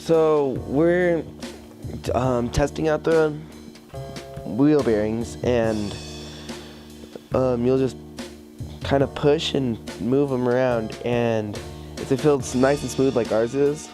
So we're testing out the wheel bearings, and you'll just kind of push and move them around, and if they feel nice and smooth like ours is,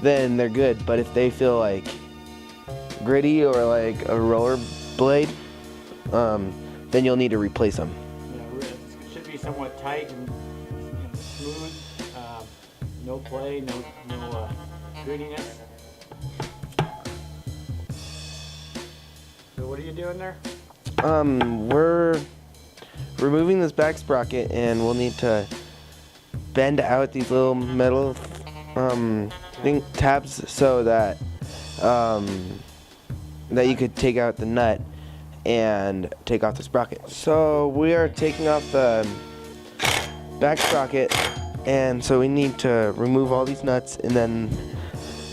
then they're good. But if they feel like gritty or like a roller blade, then you'll need to replace them. Yeah, it should be somewhat tight and smooth. No play, no grittiness. So what are you doing there? We're removing this back sprocket, and we'll need to bend out these little metal tabs so that that you could take out the nut and take off the sprocket. So we are taking off the back sprocket, and so we need to remove all these nuts and then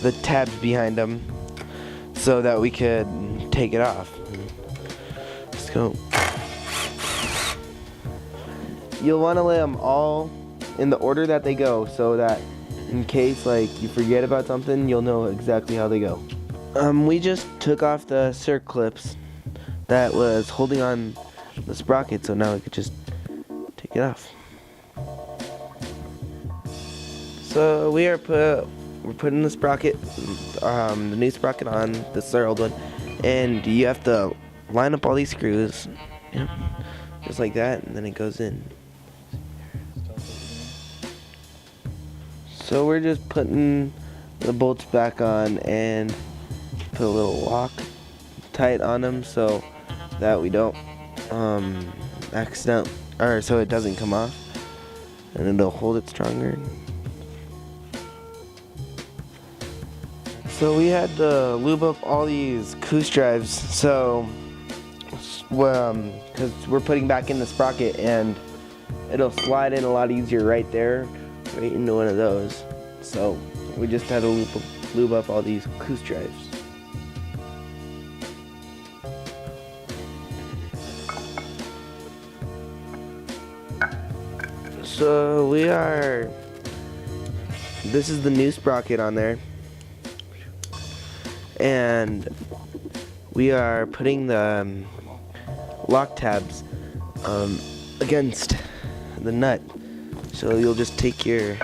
the tabs behind them so that we could take it off. Let's go. You'll want to lay them all in the order that they go, so that in case like you forget about something, you'll know exactly how they go. We just took off the circlips that was holding on the sprocket, so now we could just take it off. So we're putting the sprocket, the new sprocket on. This is our old one, and you have to line up all these screws, yep, just like that, and then it goes in. So we're just putting the bolts back on and put a little lock tight on them so that we don't so it doesn't come off, and it'll hold it stronger. So we had to lube up all these Coos drives, so because we're putting back in the sprocket, and it'll slide in a lot easier right there, right into one of those. So we just had to lube up all these Coos drives. So this is the new sprocket on there, and we are putting the lock tabs against the nut. So you'll just take your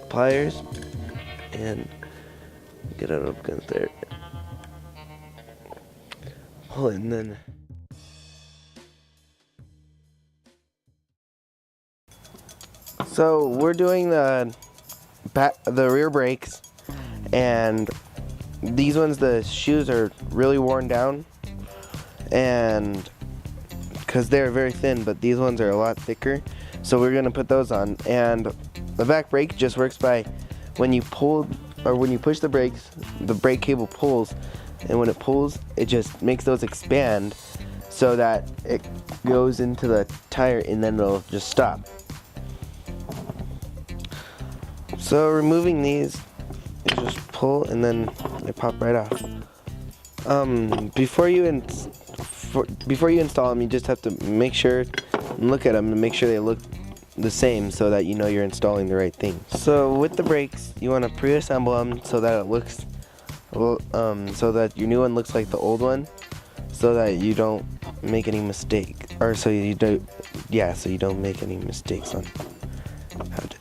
pliers and get it up against there, pull it, and then so we're doing the rear brakes, and these ones, the shoes are really worn down, and because they're very thin, but these ones are a lot thicker, so we're gonna put those on. And the back brake just works by when you pull, or when you push the brakes, the brake cable pulls, and when it pulls, it just makes those expand so that it goes into the tire, and then it'll just stop. So removing these, you just pull and then they pop right off. Before you install them, you just have to make sure and look at them and make sure they look the same, so that you know you're installing the right thing. So with the brakes, you want to pre-assemble them so that it looks, so that your new one looks like the old one, so that you don't make any mistake, or so you don't make any mistakes on how to.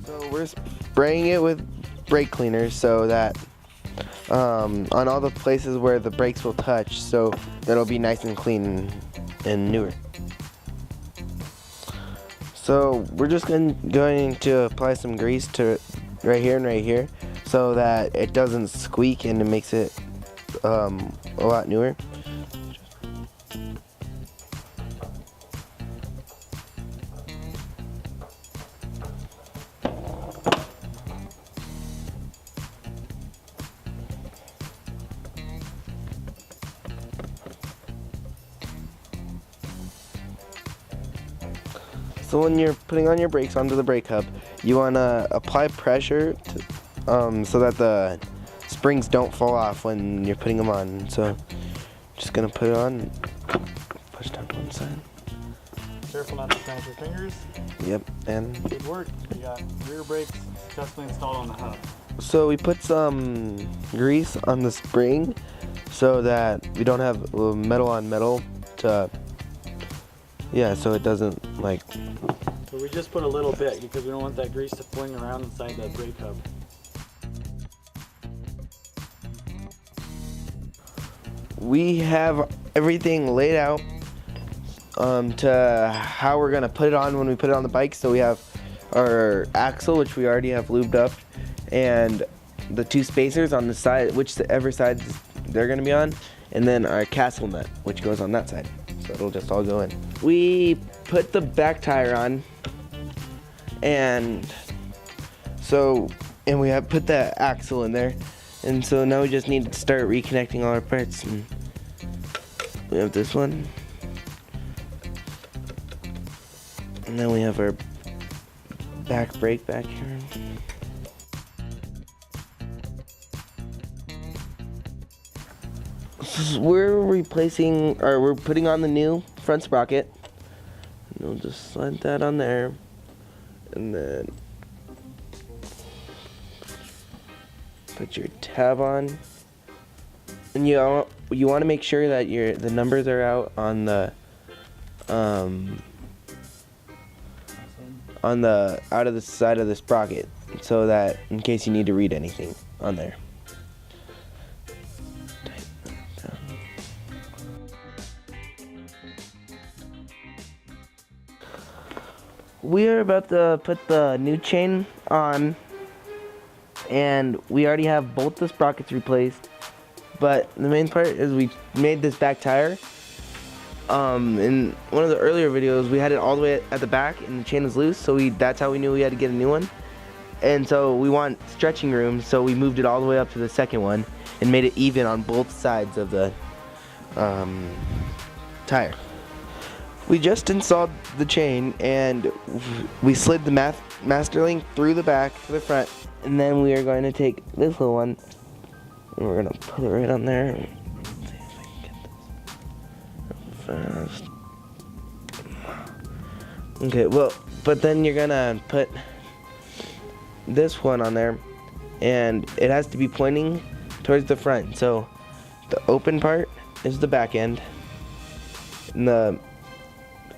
So we're spraying it with brake cleaner so that on all the places where the brakes will touch, so that'll be nice and clean and newer. So we're just going to apply some grease to right here and right here, so that it doesn't squeak and it makes it a lot newer. So when you're putting on your brakes onto the brake hub, you want to apply pressure so that the springs don't fall off when you're putting them on. So just going to put it on, push down to one side. Careful not to cramp your fingers. Yep, and good work. You got rear brakes successfully installed on the hub. So we put some grease on the spring so that we don't have metal on metal to, yeah, so it doesn't like. So we just put a little bit because we don't want that grease to fling around inside that brake hub. We have everything laid out to how we're gonna put it on when we put it on the bike. So we have our axle, which we already have lubed up, and the two spacers on the side, whichever side they're gonna be on, and then our castle nut, which goes on that side. So it'll just all go in. We put the back tire on, and we have put the axle in there, and so now we just need to start reconnecting all our parts. And we have this one, and then we have our back brake back here. We're replacing, or we're putting on the new front sprocket. And we'll just slide that on there, and then put your tab on. And you want to make sure that the numbers are out on the out of the side of the sprocket, so that in case you need to read anything on there. We are about to put the new chain on, and we already have both the sprockets replaced. But the main part is we made this back tire. In one of the earlier videos, we had it all the way at the back, and the chain was loose, so that's how we knew we had to get a new one. And so we want stretching room, so we moved it all the way up to the second one and made it even on both sides of the tire. We just installed the chain, and we slid the master link through the back to the front, and then we are going to take this little one and we're going to put it right on there. Let's see if I can get this fast. Okay, well, but then you're going to put this one on there, and it has to be pointing towards the front. So the open part is the back end, and the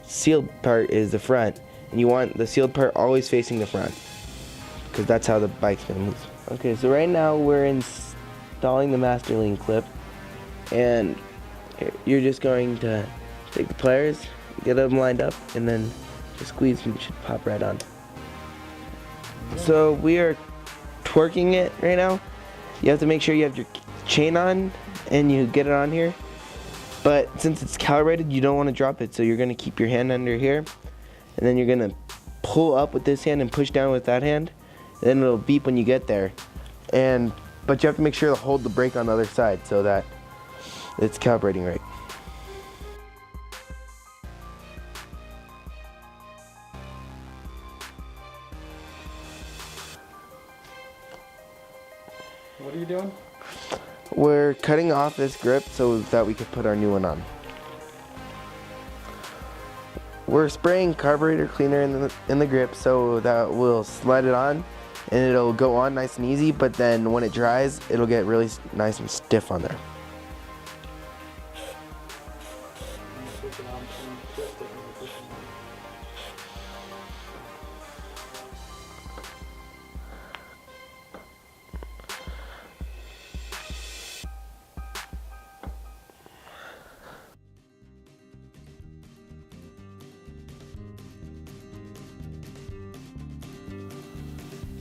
sealed part is the front, and you want the sealed part always facing the front, because that's how the bike's gonna move. Okay, so right now we're installing the master link clip, and you're just going to take the pliers, get them lined up, and then just squeeze, and it should pop right on. So we are twerking it right now. You have to make sure you have your chain on and you get it on here. But since it's calibrated, you don't want to drop it, so you're going to keep your hand under here, and then you're going to pull up with this hand and push down with that hand, and then it'll beep when you get there. But you have to make sure to hold the brake on the other side so that it's calibrating right. What are you doing? We're cutting off this grip so that we could put our new one on. We're spraying carburetor cleaner in the grip so that we'll slide it on and it'll go on nice and easy, but then when it dries, it'll get really nice and stiff on there.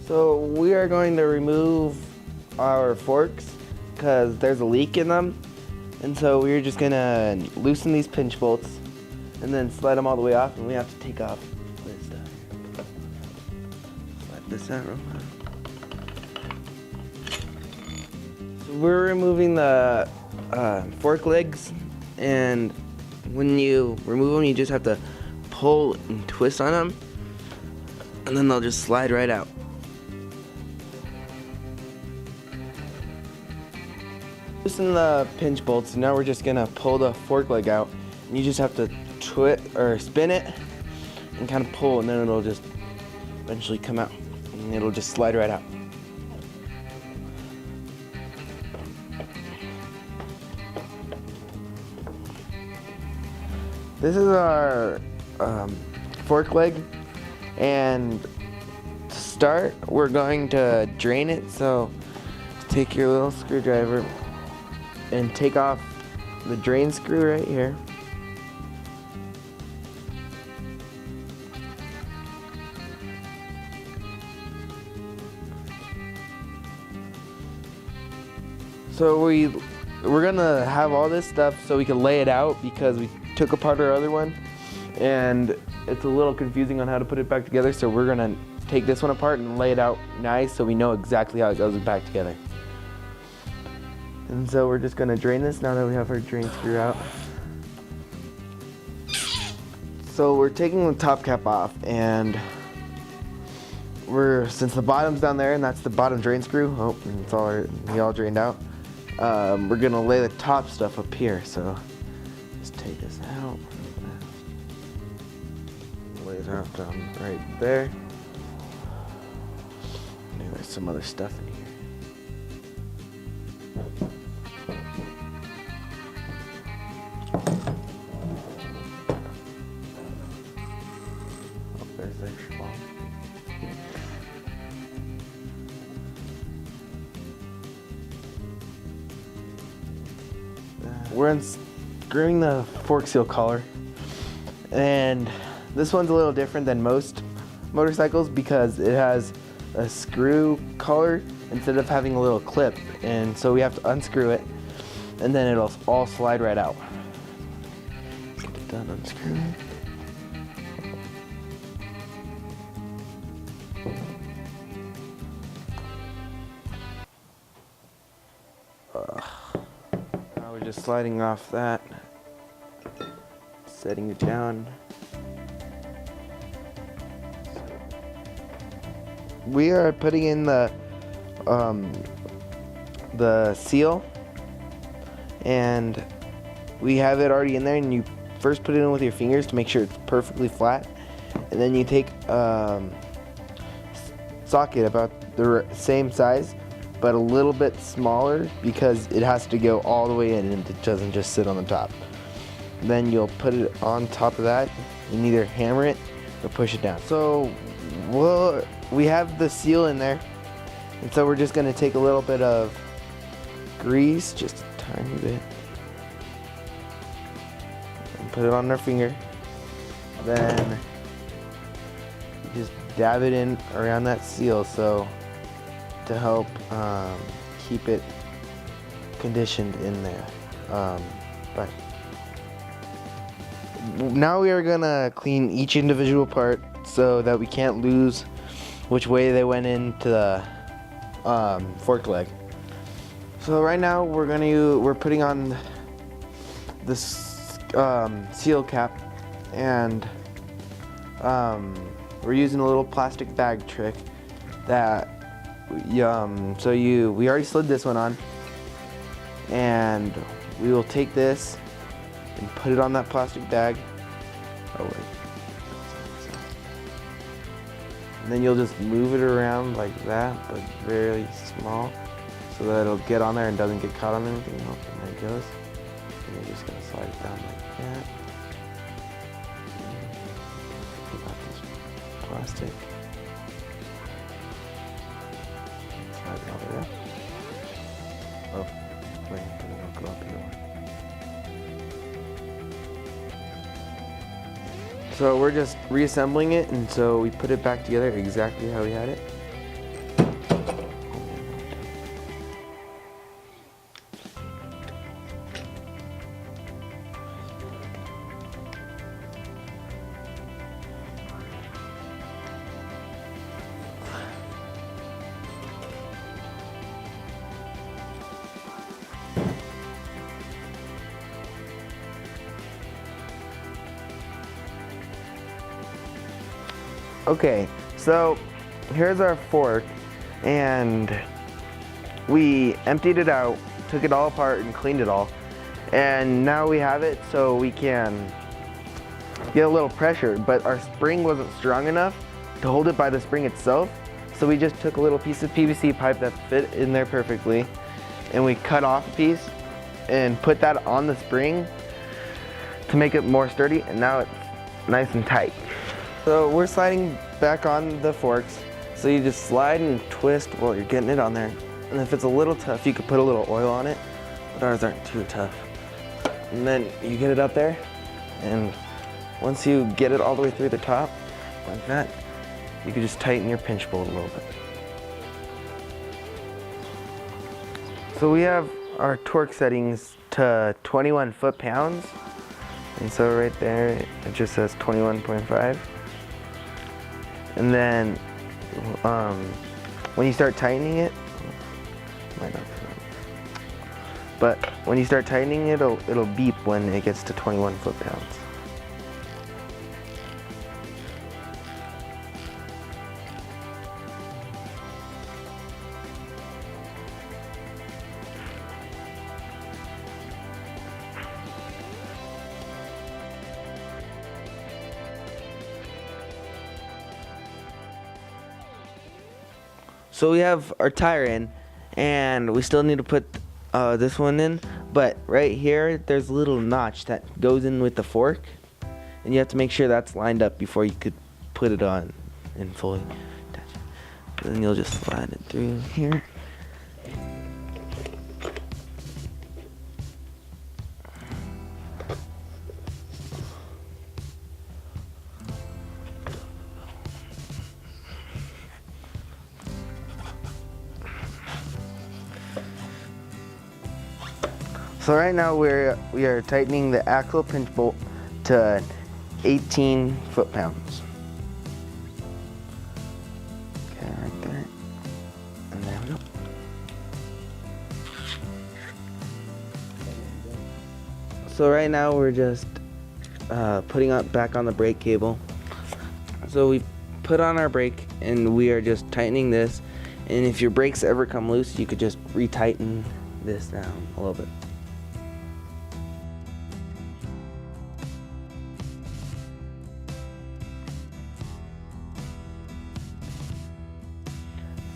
So we are going to remove our forks because there's a leak in them, and so we're just gonna loosen these pinch bolts and then slide them all the way off, and we have to take off this stuff. Slide this out real quick. So we're removing the fork legs, and when you remove them, you just have to pull and twist on them, and then they'll just slide right out. Loosen the pinch bolts, and now we're just gonna pull the fork leg out, and you just have to spin it and kind of pull, and then it'll just eventually come out, and it'll just slide right out. This is our fork leg, and to start, we're going to drain it. So take your little screwdriver and take off the drain screw right here. So we're gonna have all this stuff so we can lay it out, because we took apart our other one and it's a little confusing on how to put it back together. So we're gonna take this one apart and lay it out nice so we know exactly how it goes back together. And so we're just gonna drain this now that we have our drain screw out. So we're taking the top cap off, and since the bottom's down there and that's the bottom drain screw, and it's all drained out. We're gonna lay the top stuff up here. So just take this out, lay it out down right there. Maybe there's some other stuff in here. Oh, there's the extra ball. We're unscrewing the fork seal collar, and this one's a little different than most motorcycles because it has a screw collar instead of having a little clip, and so we have to unscrew it and then it'll all slide right out. Get it done unscrewing. Now we're just sliding off that, setting it down. We are putting in the seal, and we have it already in there, and you first put it in with your fingers to make sure it's perfectly flat, and then you take socket about the same size but a little bit smaller because it has to go all the way in and it doesn't just sit on the top. Then you'll put it on top of that and either hammer it or push it down. So we have the seal in there, and so we're just going to take a little bit of grease, just a tiny bit, and put it on our finger. Then just dab it in around that seal so to help keep it conditioned in there. But now we are gonna clean each individual part so that we can't lose which way they went into the fork leg. So right now we're putting on this seal cap, and we're using a little plastic bag trick that we already slid this one on, and we will take this and put it on that plastic bag. Oh wait. And then you'll just move it around like that, but very small, so that it'll get on there and doesn't get caught on anything. Oh, and there it goes. And you're just gonna slide it down like that. Pull out this plastic. Slide it all the way up. Oh, wait, it'll go up here. So we're just reassembling it, and so we put it back together exactly how we had it. Okay, so here's our fork, and we emptied it out, took it all apart and cleaned it all, and now we have it so we can get a little pressure, but our spring wasn't strong enough to hold it by the spring itself, so we just took a little piece of PVC pipe that fit in there perfectly, and we cut off a piece and put that on the spring to make it more sturdy, and now it's nice and tight. So we're sliding back on the forks. So you just slide and twist while you're getting it on there. And if it's a little tough, you could put a little oil on it, but ours aren't too tough. And then you get it up there, and once you get it all the way through the top, like that, you can just tighten your pinch bolt a little bit. So we have our torque settings to 21 foot-pounds. And so right there, it just says 21.5. And then when you start tightening it, but when you start tightening it, it'll beep when it gets to 21 foot-pounds. So we have our tire in, and we still need to put this one in, but right here there's a little notch that goes in with the fork, and you have to make sure that's lined up before you could put it on and fully attach it. Then you'll just slide it through here. So right now we are tightening the axle pinch bolt to 18 foot-pounds. Okay, right there. And there we go. So right now we're just putting up back on the brake cable. So we put on our brake and we are just tightening this. And if your brakes ever come loose, you could just retighten this down a little bit.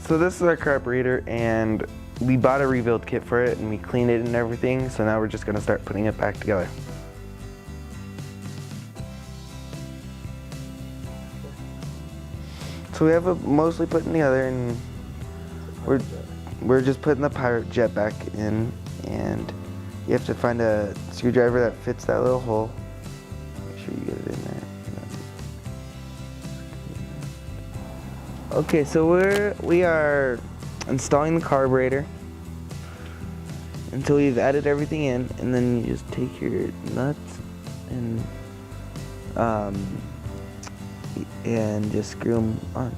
So this is our carburetor, and we bought a rebuild kit for it and we cleaned it and everything, so now we're just gonna start putting it back together. So we have it mostly put together, and we're just putting the pirate jet back in, and you have to find a screwdriver that fits that little hole. Make sure you get it in there. Okay, so we are installing the carburetor until we've added everything in, and then you just take your nuts and just screw them on.